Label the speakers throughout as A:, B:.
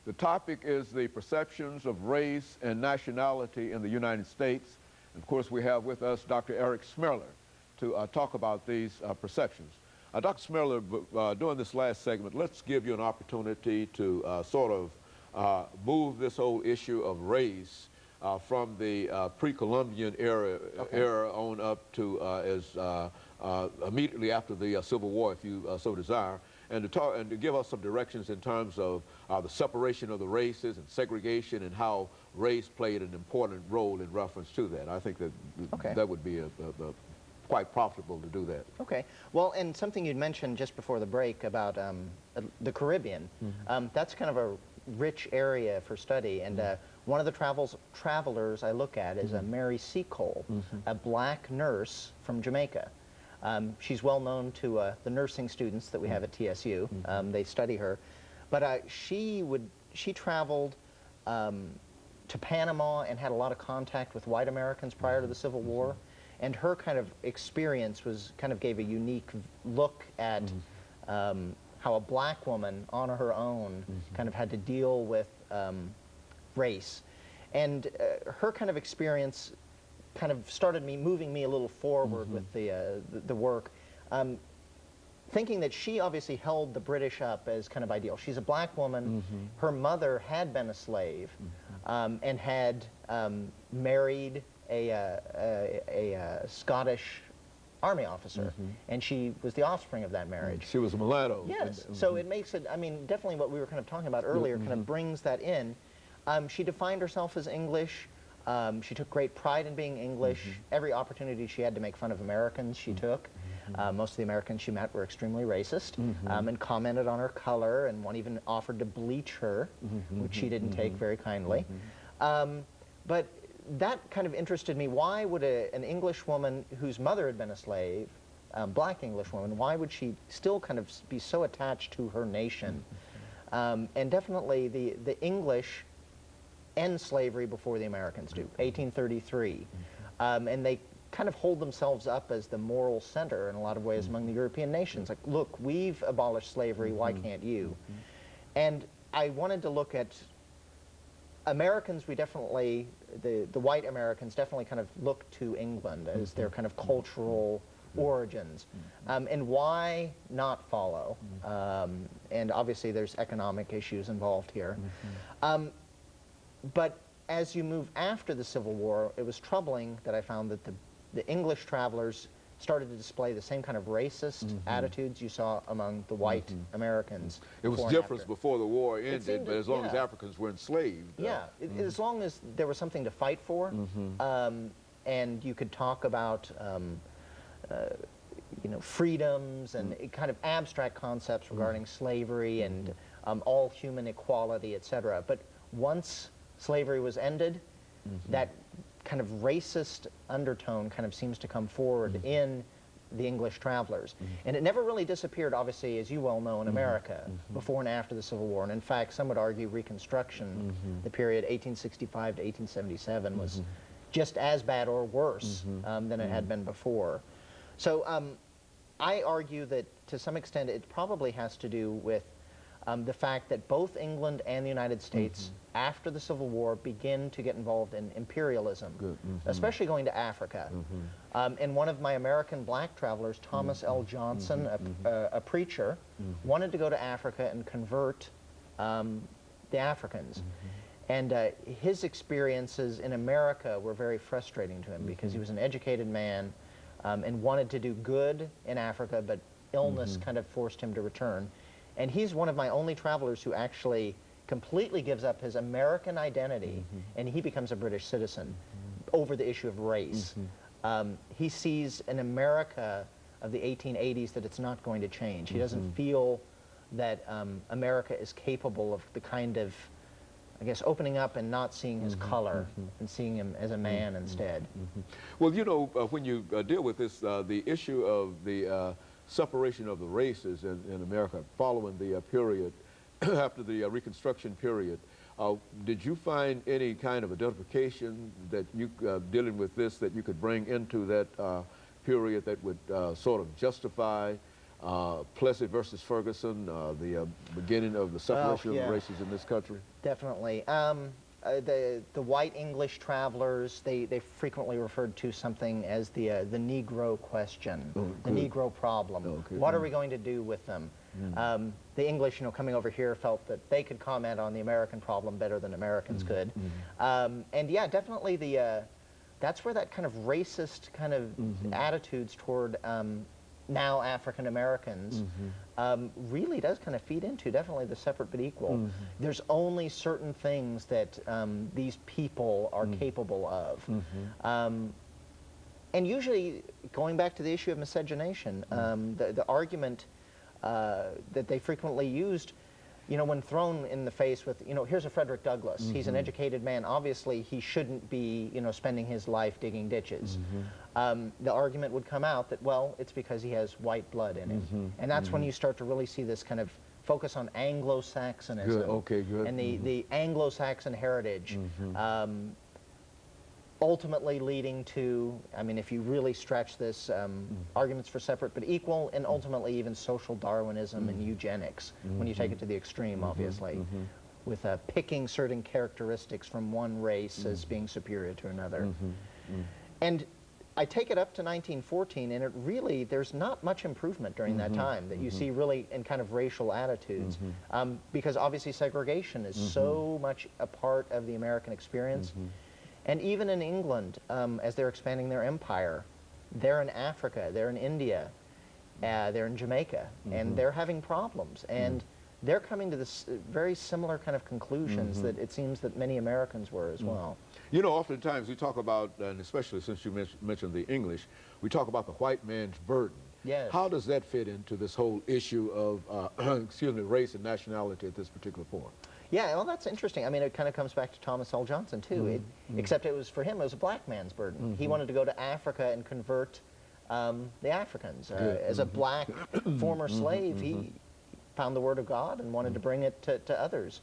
A: The topic is the perceptions of race and nationality in the United States. And of course, we have with us Dr. ESchmeller to talk about these perceptions. Dr. Schmeller, during this last segment, let's give you an opportunity to sort of move this whole issue of race from the pre-Columbian era on up to immediately after the Civil War, if you so desire, and to give us some directions in terms of the separation of the races and segregation and how race played an important role in reference to that. I think that that would be quite profitable to do that.
B: Okay. Well, and something you'd mentioned just before the break about the Caribbean, that's kind of a rich area for study, and one of the travelers I look at is Mary Seacole, a black nurse from Jamaica. She's well known to the nursing students that we have at TSU. They study her. But she traveled to Panama and had a lot of contact with white Americans prior to the Civil War. And her kind of experience gave a unique look at how a black woman on her own kind of had to deal with race. And her kind of experience kind of started moving me a little forward with the work, thinking that she obviously held the British up as kind of ideal. She's a black woman. Her mother had been a slave and had married a Scottish army officer, and she was the offspring of that marriage.
A: She was a mulatto.
B: Yes, so it makes it, I mean, definitely what we were kind of talking about earlier kind of brings that in. She defined herself as English. She took great pride in being English. Every opportunity she had to make fun of Americans, she took. Most of the Americans she met were extremely racist and commented on her color, and one even offered to bleach her, which she didn't take very kindly. But that kind of interested me. Why would an English woman whose mother had been a slave, black English woman, why would she still kind of be so attached to her nation? And definitely the English end slavery before the Americans do, 1833. And they kind of hold themselves up as the moral center in a lot of ways among the European nations. Like, look, we've abolished slavery, why can't you? And I wanted to look at Americans. We definitely, the white Americans definitely kind of look to England as their kind of cultural origins. And why not follow? And obviously there's economic issues involved here. But as you move after the Civil War, it was troubling that I found that the English travelers started to display the same kind of racist attitudes you saw among the white Americans.
A: It was different before the war ended, but as long as Africans were enslaved.
B: As long as there was something to fight for, and you could talk about you know, freedoms and kind of abstract concepts regarding slavery and all human equality, etc. But once slavery was ended, that kind of racist undertone kind of seems to come forward in the English travelers. And it never really disappeared, obviously, as you well know, in America before and after the Civil War. And in fact, some would argue Reconstruction, the period 1865 to 1877, was just as bad or worse than it had been before. So I argue that to some extent it probably has to do with the fact that both England and the United States, after the Civil War, begin to get involved in imperialism, especially going to Africa. And one of my American black travelers, Thomas L. Johnson, a preacher, wanted to go to Africa and convert the Africans. And his experiences in America were very frustrating to him because he was an educated man and wanted to do good in Africa, but illness kind of forced him to return. And he's one of my only travelers who actually completely gives up his American identity and he becomes a British citizen over the issue of race. He sees an America of the 1880s that it's not going to change. He doesn't feel that America is capable of the kind of, I guess, opening up and not seeing his color and seeing him as a man instead.
A: Well, you know, when you deal with this, the issue of the separation of the races in America following the period, after the Reconstruction period, did you find any kind of identification that you, dealing with this, that you could bring into that period that would sort of justify Plessy versus Ferguson, the beginning of the separation of the races in this country?
B: Definitely. The white English travelers, they frequently referred to something as the Negro question, the Negro problem. What are we going to do with them? The English, coming over here, felt that they could comment on the American problem better than Americans could. And yeah, definitely that's where that kind of racist kind of attitudes toward now African Americans really does kind of feed into definitely the separate but equal. There's only certain things that these people are capable of. And usually, going back to the issue of miscegenation, the argument that they frequently used, when thrown in the face with, here's a Frederick Douglass. He's an educated man. Obviously, he shouldn't be, spending his life digging ditches. The argument would come out that, well, it's because he has white blood in him. And that's when you start to really see this kind of focus on Anglo-Saxonism. And the Anglo-Saxon heritage. Ultimately leading to, if you really stretch this, arguments for separate but equal, and ultimately even social Darwinism and eugenics, when you take it to the extreme, obviously, with picking certain characteristics from one race as being superior to another. And I take it up to 1914, and it really, there's not much improvement during that time that you see really in kind of racial attitudes, because obviously segregation is so much a part of the American experience. And even in England, as they're expanding their empire, they're in Africa, they're in India, they're in Jamaica, and they're having problems. And they're coming to this very similar kind of conclusions that it seems that many Americans were as well.
A: Oftentimes we talk about, and especially since you mentioned the English, we talk about the white man's burden.
B: Yes.
A: How does that fit into this whole issue of, race and nationality at this particular point?
B: Yeah, well, that's interesting. It kind of comes back to Thomas L. Johnson, too. Except it was, for him, it was a black man's burden. He wanted to go to Africa and convert the Africans. As a black former slave, he found the Word of God and wanted to bring it to others.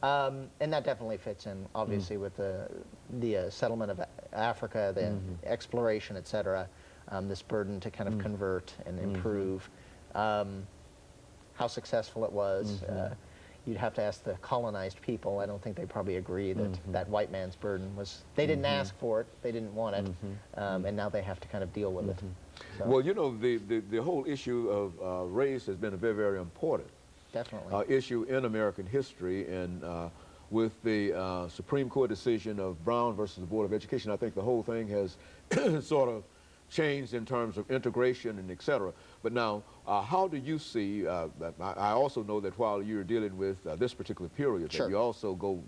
B: And that definitely fits in, obviously, with the settlement of Africa, the exploration, etc., this burden to kind of convert and improve. How successful it was. You'd have to ask the colonized people. I don't think they probably agree that that white man's burden was, they didn't ask for it, they didn't want it, and now they have to kind of deal with it. So.
A: Well, the whole issue of race has been a very, very important issue in American history, and with the Supreme Court decision of Brown versus the Board of Education, I think the whole thing has sort of changed in terms of integration and et cetera. But now, how do you see, I also know that while you're dealing with this particular period, that you also go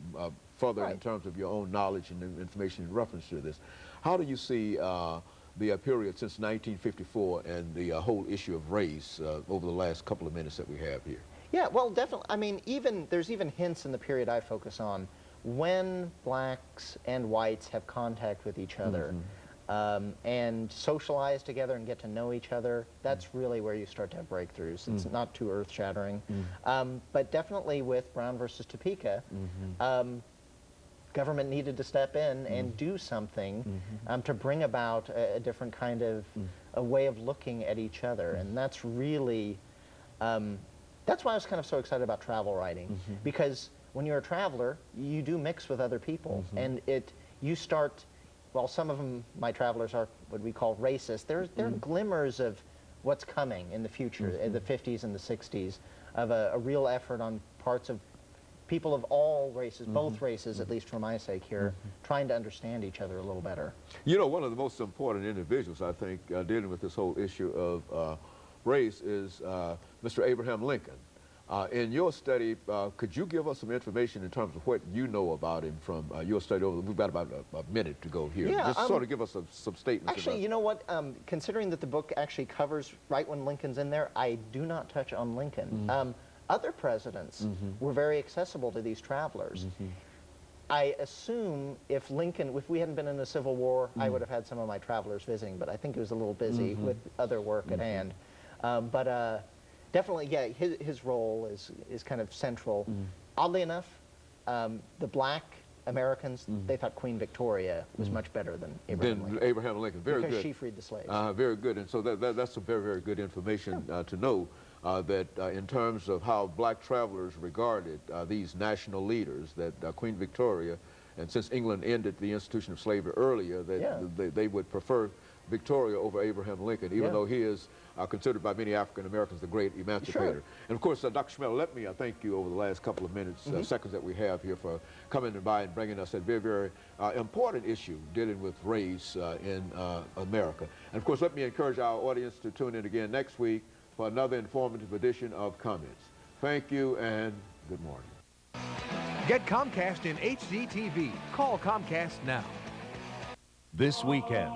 A: further in terms of your own knowledge and information in reference to this. How do you see the period since 1954 and the whole issue of race over the last couple of minutes that we have here?
B: Yeah, well, definitely. There's even hints in the period I focus on when blacks and whites have contact with each other. And socialize together and get to know each other, that's really where you start to have breakthroughs. It's not too earth-shattering. But definitely with Brown versus Topeka, government needed to step in and do something to bring about a different kind of a way of looking at each other. And that's really, that's why I was kind of so excited about travel writing, because when you're a traveler, you do mix with other people, and you start. Well, some of them, my travelers, are what we call racist. There are glimmers of what's coming in the future, in the 50s and the 60s, of a real effort on parts of people of all races, both races, at least for my sake here, trying to understand each other a little better.
A: One of the most important individuals, I think, dealing with this whole issue of race is Mr. Abraham Lincoln. In your study, could you give us some information in terms of what you know about him from your study? We've got about a minute to go here.
B: Yeah,
A: just sort of give us some statements.
B: Actually, you know what? Considering that the book actually covers right when Lincoln's in there, I do not touch on Lincoln. Other presidents were very accessible to these travelers. I assume if we hadn't been in a civil war, I would have had some of my travelers visiting, but I think he was a little busy with other work at hand. Definitely, yeah, his role is kind of central. Oddly enough, the black Americans, they thought Queen Victoria was much better than Abraham Lincoln.
A: Abraham Lincoln, very
B: because
A: good.
B: she freed the slaves.
A: Very good, and so that's some very, very good information to know that in terms of how black travelers regarded these national leaders, that Queen Victoria, and since England ended the institution of slavery earlier, that they would prefer Victoria over Abraham Lincoln, even though he is considered by many African Americans the great emancipator. And of course, Dr. Schmeller, let me thank you over the last couple of minutes, seconds that we have here for coming by and bringing us a very, very important issue dealing with race in America. And of course, let me encourage our audience to tune in again next week for another informative edition of Comments. Thank you and good morning.
C: Get Comcast in HDTV. Call Comcast now. This weekend.